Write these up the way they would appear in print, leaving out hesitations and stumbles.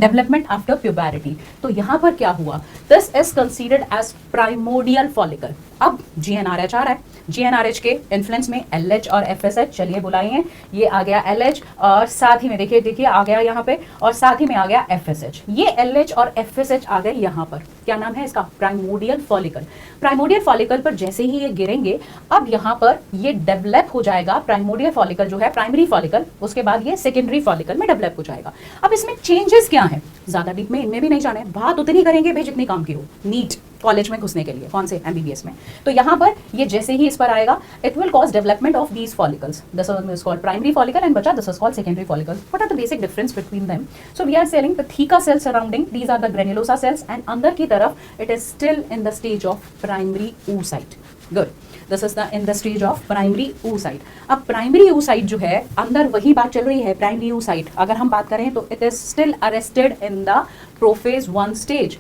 Development after प्यूबरिटी। तो यहां पर क्या हुआ, this is considered as primordial follicle. अब जीएनआरएच आ रहा है, जीएनआरएच के इन्फ्लुएंस में एलएच और एफएसएच, चलिए बुलाइए, ये आ गया एलएच और साथ ही में देखिए देखिए आ गया यहाँ पे, और साथ ही में आ गया एफएसएच। ये एलएच और एफएसएच आ गए यहाँ पर, क्या नाम है इसका, प्राइमोडियल फॉलिकल। प्राइमोडियल फॉलिकल पर जैसे ही ये गिरेंगे, अब यहाँ पर ये डेवलप हो जाएगा। प्राइमोडियल फॉलिकल जो है प्राइमरी फॉलिकल, उसके बाद ये सेकेंडरी फॉलिकल में डेवलप हो जाएगा। अब इसमें चेंजेस क्या है, ज्यादा डीप में इनमें भी नहीं जाने, बात उतनी करेंगे भाई जितनी काम की हो नीट कॉलेज में घुसने के लिए, कौन से एमबीबीएस में। तो यहाँ पर ये जैसे ही इस पर आएगा, it will cause development of these follicles. This is called primary follicle and बचा this is called secondary follicle. What are the basic difference between them? So we are selling the theca cells surrounding, these are the granulosa cells, and अंदर की तरफ it is still in the stage of primary oocyte. Good, this is the in the stage of primary oocyte. अब primary oocyte जो है, अंदर वही बात चल रही है, प्राइमरी oocyte अगर हम बात करें तो it is still arrested in the prophase 1 stage,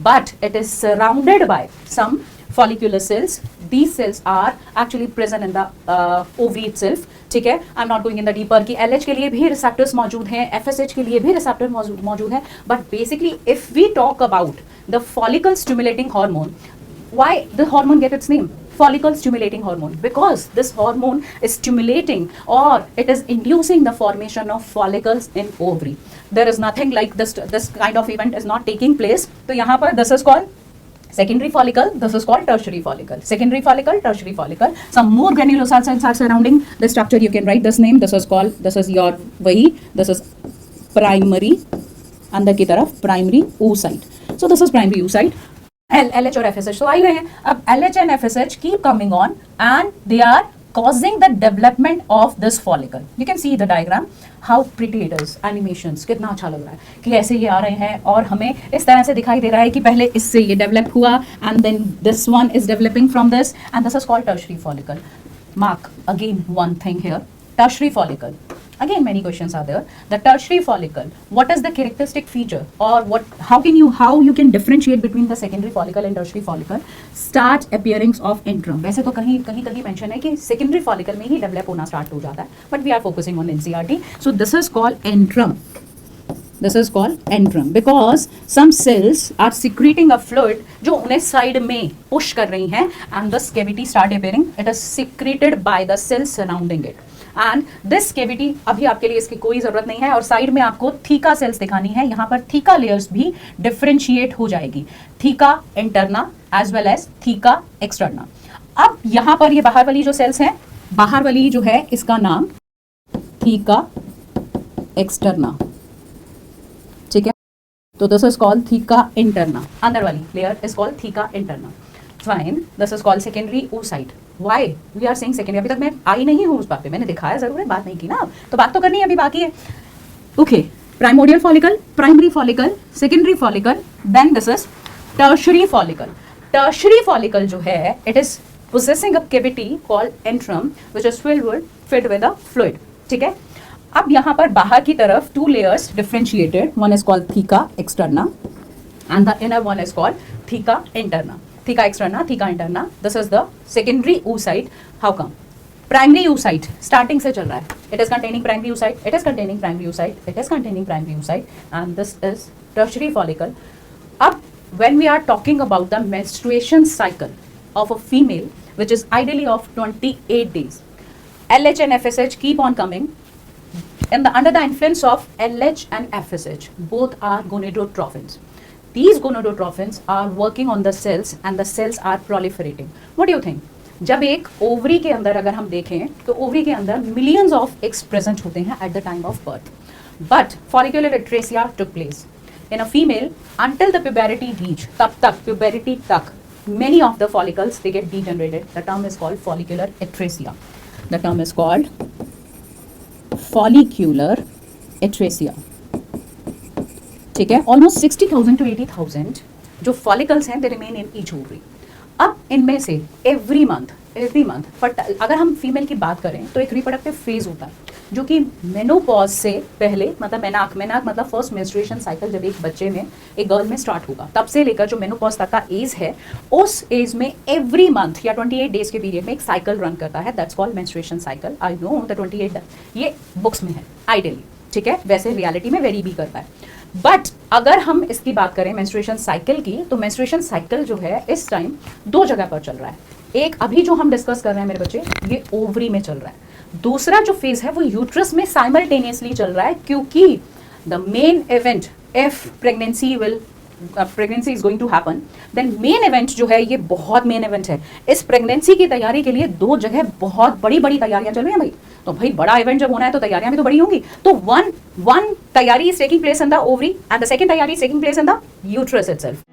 but it is surrounded by some follicular cells. These cells are actually present in the ovary itself. ठीक है, I am not going in the deeper कि LH के लिए भी receptors मौजूद हैं, FSH के लिए भी रिसेप्टर मौजूद हैं, but basically if we talk about the follicle stimulating hormone, why the hormone get its name? Follicle stimulating hormone, because this hormone is stimulating or it is inducing the formation of follicles in ovary. There is nothing like this kind of event is not taking place. तो यहाँ पर this is called secondary follicle, this is called tertiary follicle. Secondary follicle, tertiary follicle. Some more granulosa cells are surrounding the structure. You can write this name. This is called, this is your वही, this is primary, अंदर की तरफ primary oocyte. So this is primary oocyte. LH और FSH तो आ ही रहे हैं। अब LH and FSH keep coming on and they are causing the development of this follicle. You can see the diagram, how pretty it is, animations, कितना अच्छा लग रहा है कि ऐसे ये आ रहे हैं और हमें इस तरह से दिखाई दे रहा है कि पहले इससे ये डेवलप हुआ and then this one is developing from this and this is called tertiary follicle. Mark again one thing here, tertiary follicle. Again many questions are there. The tertiary follicle, what is the characteristic feature or how you can differentiate between the secondary follicle and tertiary follicle? Start appearance of antrum. वैसे तो कहीं mention है कि secondary follicle में ही develop होना start हो जाता है, but we are focusing on NCERT. So this is called antrum. This is called antrum because some cells are secreting a fluid जो उन्हें side में push कर रही हैं and this cavity start appearing. It is secreted by the cells surrounding it. And this cavity, अभी आपके लिए इसकी कोई जरूरत नहीं है, और साइड में आपको थीका सेल्स दिखानी है। यहाँ पर थीका लेयर्स भी डिफरेंशिएट हो जाएगी, theca interna as well as theca externa. अब यहाँ पर ये बाहर वाली जो सेल्स हैं, बाहर वाली जो है इसका नाम थीका एक्सटर्ना, ठीक है, तो this is called theca interna. अंदर वाली layer is called theca interna. Fine, this is called secondary oocyte. Why we are saying secondary? अभी तक मैं आई नहीं हूँ उस बात पे, मैंने दिखाया जरूर है, बात नहीं की ना, तो बात तो करनी है, अभी बाकी है। Okay, primordial follicle, primary follicle, secondary follicle, then this is tertiary follicle. Tertiary follicle जो है, it is possessing a cavity called antrum which is filled with a fluid, ठीक है। अब यहाँ पर बाहर की तरफ two layers differentiated, one is called theca externa and the inner one is called theca interna. Theca externa, theca interna. This is the secondary oocyte. How come? Primary oocyte starting से चल रहा है. It is containing primary oocyte. It is containing primary oocyte. It is containing primary oocyte. And this is tertiary follicle. अब when we are talking about the menstruation cycle of a female, which is ideally of 28 days, LH and FSH keep on coming. Under the influence of LH and FSH, both are gonadotrophins. These gonadotrophins are working on the cells and the cells are proliferating. What do you think? जब एक ovary के अंदर अगर हम देखें तो ovary के अंदर millions of eggs present होते हैं at the time of birth. But follicular atresia took place in a female until the puberty reach. तब तक puberty तक many of the follicles they get degenerated. The term is called follicular atresia. The term is called follicular atresia. ठीक है, almost 60,000 to 80,000 जो follicles हैं they remain in each ovary. अब इनमें से एवरी मंथ अगर हम फीमेल की बात करें तो एक रिप्रोडक्टिव फेज होता है जो कि मेनोपॉज से पहले, मतलब मेनाक मतलब फर्स्ट मेंस्ट्रुएशन साइकिल जब एक बच्चे में, एक गर्ल में स्टार्ट होगा, तब से लेकर जो मेनोपॉज तक का एज है, उस एज में एवरी मंथ या 28 डेज के पीरियड में एक साइकिल रन करता है, that's called menstruation cycle. I know the 28, ये बुक्स में है आइडियली, ठीक है, वैसे रियलिटी में वेरी भी करता है। बट अगर हम इसकी बात करें मेंस्ट्रुएशन साइकिल की, तो मेंस्ट्रुएशन साइकिल जो है इस टाइम दो जगह पर चल रहा है। एक अभी जो हम डिस्कस कर रहे हैं मेरे बच्चे, ये ओवरी में चल रहा है। दूसरा जो फेज है वो यूट्रस में साइमल्टेनियसली चल रहा है, क्योंकि the main event if pregnancy is going to happen, then main event जो है ये बहुत मेन इवेंट है। इस प्रेगनेंसी की तैयारी के लिए दो जगह बहुत बड़ी बड़ी तैयारियां चल रही हैं भाई। तो भाई बड़ा इवेंट जब होना है तो तैयारियां भी तो बड़ी होंगी। तो वन तैयारी is taking place in the ovary and the second तैयारी is taking place in the uterus itself.